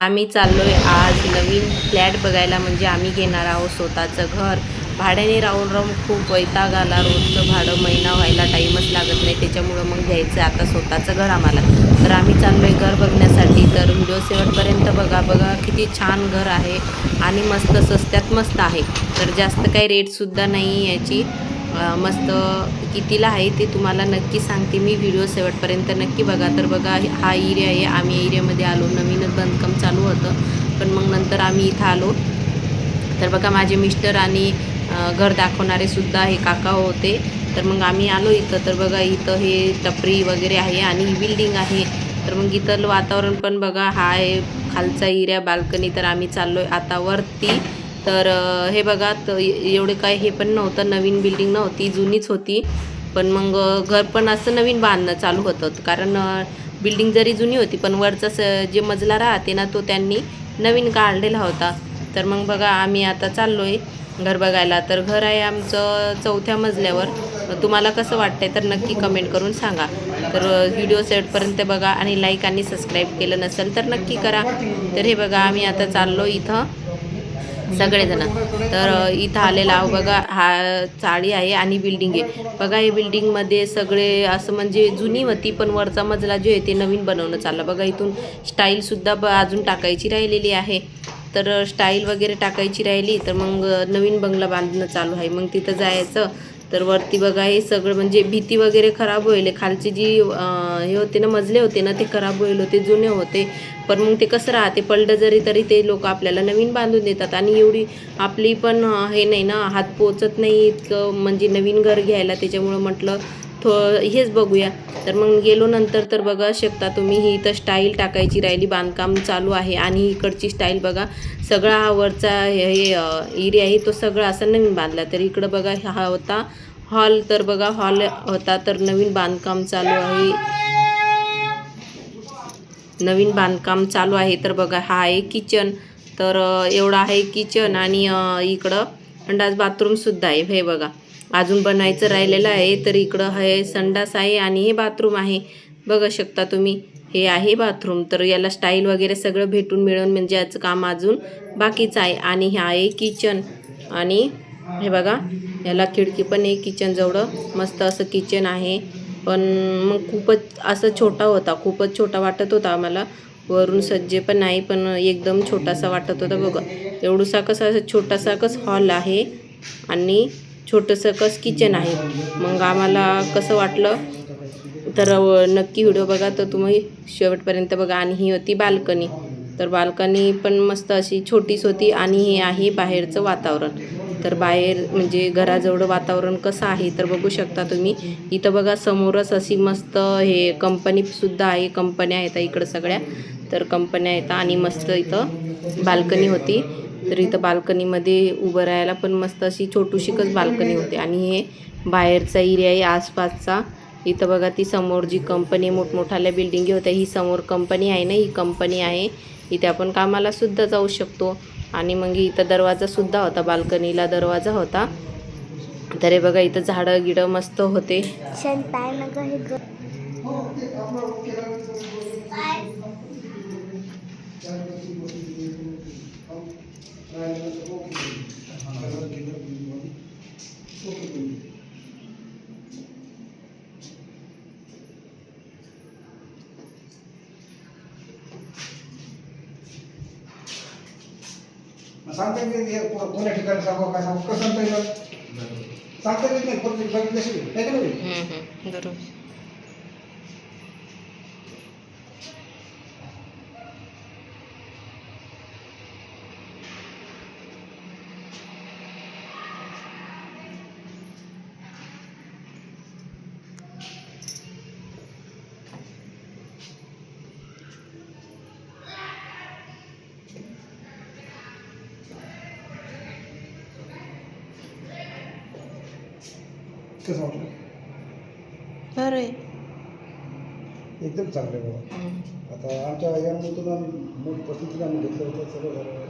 आम्ही चाललोय आज नवीन फ्लॅट बघायला. म्हणजे आम्ही घेणार आहोत स्वतःचं घर. भाड्याने राहून राहून खूप वैताग आला. रोजचं भाडं महिना व्हायला टाईमच लागत नाही. त्याच्यामुळं मग घ्यायचं आता स्वतःचं घर आम्हाला. तर आम्ही चाललोय घर बघण्यासाठी. तर व्हिडिओ शेवटपर्यंत बघा. बघा किती छान घर आहे आणि मस्त स्वस्त्यात मस्त आहे. तर जास्त काही रेटसुद्धा नाही याची. मस्त कितीला आहे ते तुम्हाला नक्की सांगते मी. व्हिडिओ शेवटपर्यंत नक्की बघा. तर बघा हा एरिया आहे. आम्ही एरियामध्ये आलो. नवीनच बांधकाम चालू होतं, पण मग नंतर आम्ही इथं आलो. तर बघा माझे मिस्टर आणि घर दाखवणारे सुद्धा हे काका होते. तर मग आम्ही आलो इथं. तर बघा इथं हे टपरी वगैरे आहे आणि ही बिल्डिंग आहे. तर मग इथलं वातावरण पण बघा. हा आहे खालचा एरिया बाल्कनी. तर आम्ही चाललोय आता वरती. तर हे बघा एवढे काय हे पण नव्हतं. नवीन बिल्डिंग नव्हती, जुनीच होती. पण मग घर पण असं नवीन बांधणं चालू होतं. कारण बिल्डिंग जरी जुनी होती पण वरचा जे मजला राहते ना तो त्यांनी नवीन काढलेला होता. तर मग बघा आम्ही आता चाललोय घर बघायला. तर घर आहे आमचं 4थ्या मजल्यावर. तुम्हाला कसं वाटतंय तर नक्की कमेंट करून सांगा. तर व्हिडिओ शेवटपर्यंत बघा आणि लाईक आणि सबस्क्राईब केलं नसेल तर नक्की करा. तर हे बघा आम्ही आता चाललो इथं सगळेजण. तर इथं आलेला आहो बघा. हा चाळी आहे आणि बिल्डिंग आहे. बघा हे बिल्डिंगमध्ये सगळे असं म्हणजे जुनी होती पण वरचा मजला जो आहे ते नवीन बनवणं चाललं. बघा इथून स्टाईलसुद्धा अजून टाकायची राहिलेली आहे. तर स्टाईल वगैरे टाकायची राहिली तर मग नवीन बंगला बांधणं चालू आहे. मग तिथं जायचं. तर वरती बघा हे सगळं म्हणजे भिंती वगैरे खराब होईल. खालची जी हे होते ना मजले होते ना ते खराब होईल होते, जुने होते. पण मग ते कसं राहते पडलं जरी तरी ते लोक आपल्याला नवीन बांधून देतात. आणि एवढी आपली पण हे नाही ना, हात पोचत नाही इतकं म्हणजे नवीन घर घ्यायला. त्याच्यामुळं म्हटलं हेच बघूया. तर मग गेलो नंतर. तर बघा शकता तुम्ही ही इथं स्टाईल टाकायची राहिली. बांधकाम चालू आहे आणि इकडची स्टाईल बघा. सगळा हा वरचा हे एरिया आहे तो सगळा असा नवीन बांधला. तर इकडं बघा हा होता हॉल. तर बघा हॉल होता तर नवीन बांधकाम चालू आहे. नवीन बांधकाम चालू आहे. तर बघा हा आहे किचन. तर एवढा आहे किचन आणि इकडं संडास बाथरूमसुद्धा आहे. हे बघा अजून बनायचं राहिलेलं आहे. तर इकडं हे संडास आहे आणि हे बाथरूम आहे. बघू शकता तुम्ही हे आहे बाथरूम. तर याला स्टाईल वगैरे सगळं भेटून मिळून म्हणजे याचं काम अजून बाकीचं आहे. आणि हे आहे किचन. आणि हे बघा याला खिडकी पण आहे किचनजवळ. मस्त असं किचन आहे. पण मग खूपच असं छोटा होता. खूपच छोटा वाटत होता आम्हाला. वरून सज्जे पण नाही पण एकदम छोटासा वाटत होता. बघा एवढूसा कसा असं छोटासा कस हॉल आहे आणि छोटंसं कस किचन आहे. मग आम्हाला कसं वाटलं तर नक्की व्हिडिओ बघा. तर तुम्ही शेवटपर्यंत बघा. आणि ही होती बाल्कनी. तर बाल्कनी पण मस्त अशी छोटीच होती. आणि हे आहे बाहेरचं वातावरण. तर बाहेर म्हणजे घराजवळ वातावरण कसं आहे तर बघू शकता तुम्ही. इथं बघा समोरच अशी मस्त हे कंपनीसुद्धा आहे. कंपन्या आहेत इकडं सगळ्या. तर कंपन्या आहेत आणि मस्त इथं बाल्कनी होती. तर इथं बाल्कनीमध्ये उभं राहायला पण मस्त अशी छोटूशीकच बाल्कनी होती. आणि हे बाहेरचा एरिया आहे आसपासचा. इथं बघा ती समोर जी कंपनी मोठमोठ्याल्या बिल्डिंगी होत्या ही समोर कंपनी आहे ना, ही कंपनी आहे. इथे आपण कामाला सुद्धा जाऊ शकतो. आणि मग इथं दरवाजासुद्धा होता. बाल्कनीला दरवाजा होता. तर हे बघा इथं झाडं गिडं मस्त होते. सांगता येत कोण्या ठिकाणी सांगा काय सांगू कसं सांगता येईल सांगता येत नाही. परत बघितल्याशिवाय काय करावे. बरोबर. कसं वाटलं. बरं आहे. एकदम चांगलं आहे बाबा. आता आमच्या यामधून आम्ही मोठ पसंतीने आम्ही घेतलं होतं सगळं झालं.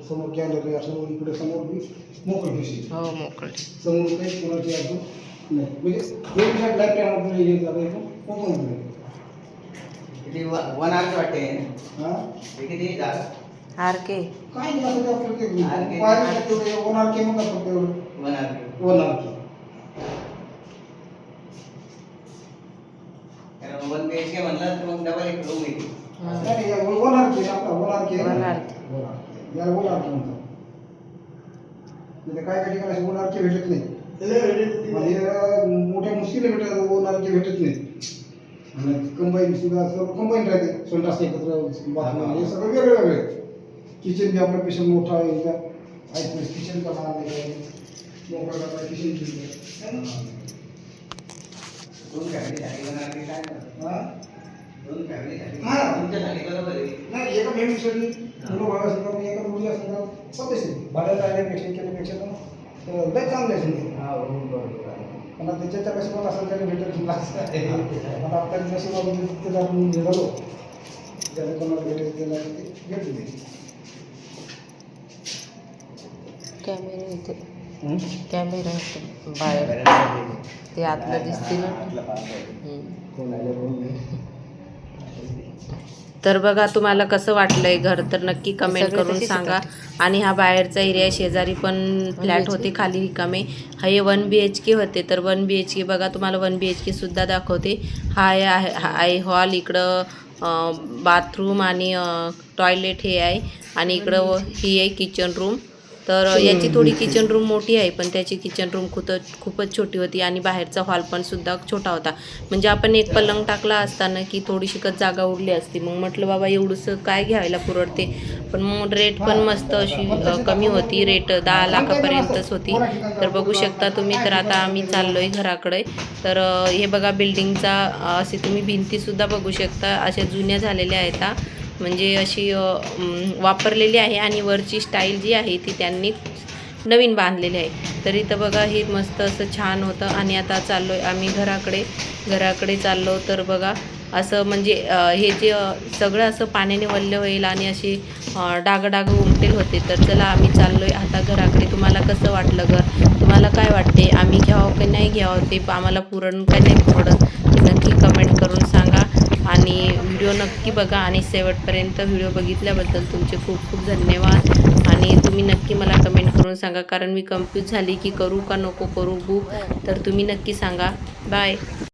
समोर गॅलरी असं इकडे समोर मी मोकळी दिसली. हो मोकळे. समोर काही कोणाची अजून नाही म्हणजे दोन दिवसात लाईफ टाईम आपल्याला हे जातं एकदम कोकण मध्ये. किती 1 आवर वाटते हां हे किती जागा आर के काय नाही असं ते आपलं ते आणखी- पाहिजे तेवढे होणार की म्हणतात फक्त एवढं 1 आवर होणार की कारण 1 BHK म्हणलं तर मग डबल एक रूम येते नाही होणार की आपला होणार की होणार. याला होणार की म्हणतात. म्हणजे काय काय ठिकाणी होणार की भेटत नाही म्हणजे मोठ्या मुश्किल भेटत होणार की भेटत नाही. आणि कंबाईन सुद्धा सर्व कंबाईन राहते संडास एकत्र बाथरूम हे सगळं वेगळं वेगळं. किचन बी आपलं पेशंट मोठा आहे इथं आहे किचनचा लहान आहे मोकळा करता किचन दोन फॅमिलीसाठी 1 आवर काय नाही. हां दोन फॅमिलीसाठी हां. तुमच्यासाठी बरोबर आहे नाही एका फॅमिलीसाठी मुलं भाव असेल तर एका मुली असेल तर पद्धतशीर भाड्याला राहण्यापेक्षा केल्यापेक्षा तर लय चांगलं आहे समजा. हा बरोबर पण आता त्याच्या नशिबात असेल त्याने भेटेल आता आपल्या नशिबामध्ये तिथे जर आपण निघालो ज्याला कोणाला भेटेल त्याला ते भेटू दे. कॅमेरा इथे कॅमेरा इथे बाहेर ते आतलं दिसते ना. तर बघा तुम्हाला कसं वाटलंय घर तर नक्की कमेंट करून सांगा. आणि हा बाहेरचा एरिया शेजारी पण फ्लॅट होते खाली रिकामे. हे 1 BHK होते तर 1 BHK बघा तुम्हाला 1 BHK सुद्धा दाखवते. हा आहे हॉल इकडं बाथरूम आणि टॉयलेट हे आहे आणि इकडं ही आहे किचन रूम. तर याची थोडी किचन रूम मोठी आहे पण त्याची किचन रूम खूपच छोटी होती आणि बाहेरचा हॉल पण सुद्धा छोटा होता. म्हणजे आपण एक पलंग टाकला असताना की थोडीशीकच जागा उरली असती. मग म्हटलं बाबा एवढंसं काय घ्यायला पुरवडते. पण मग रेट पण मस्त अशी कमी होती. रेट 10 लाखापर्यंतच होती. तर बघू शकता तुम्ही. तर आता आम्ही चाललोय घराकडे. तर हे बघा बिल्डिंगचा असे तुम्ही भिंतीसुद्धा बघू शकता. अशा जुन्या झालेल्या आहेत म्हणजे अशी वापरलेली आहे आणि वरची स्टाईल जी आहे ती त्यांनी नवीन बांधलेली आहे. तर इथं बघा हे मस्त असं छान होतं. आणि आता चाललो आहे आम्ही घराकडे चाललो. तर बघा असं म्हणजे हे जे सगळं असं पाण्याने वल्ल होईल आणि असे डाग उमटेल होते. तर चला आम्ही चाललो आहे आता घराकडे. तुम्हाला कसं वाटलं घर? तुम्हाला काय वाटते? आम्ही घ्यावं की नाही घ्यावं ते आम्हाला पुरण काय नाही पुरत ते नक्की कमेंट करून सांगा. आणि व्हिडिओ नक्की बघा आणि शेवटपर्यंत व्हिडिओ बघितल्याबद्दल तुमचे खूप खूप धन्यवाद. आणि तुम्ही नक्की मला कमेंट करून सांगा कारण मी कन्फ्यूज झाली की करू का नको करू बुक. तर तुम्ही नक्की सांगा. बाय.